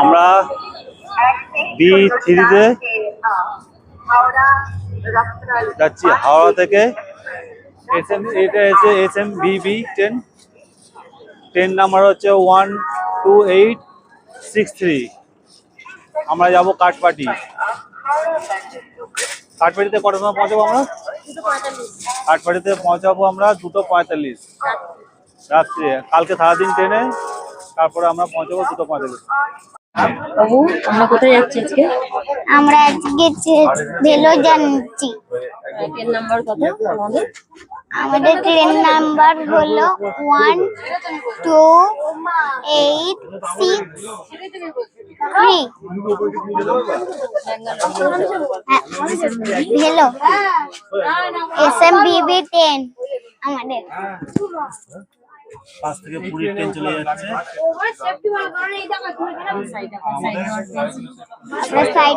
আমরা B3-তে যাচ্ছি হাওড়া থেকে। এটা হচ্ছে SMBB10, ট্রেন নাম্বার হচ্ছে 12863। আমরা যাবো কাঠপাটি। কাঠপাটিতে কটার সময় পৌঁছাবো আমরা? কাঠপাটিতে পৌঁছাবো আমরা 2:45 রাত্রে। কালকে সারাদিন ট্রেনে, তারপরে আমরা পৌঁছাবো 2:45। বাবু, আমরা কোথায় যাচ্ছি আজকে? আমরা আজকে ভেলো যাচ্ছি। ট্রেন নাম্বার কত আমাদের? আমাদের ট্রেন নাম্বার হলো 12863। ভেলো SMBB10 আমাদের। পাশ থেকে পুরী ট্রেন চলে যাচ্ছে। সাইড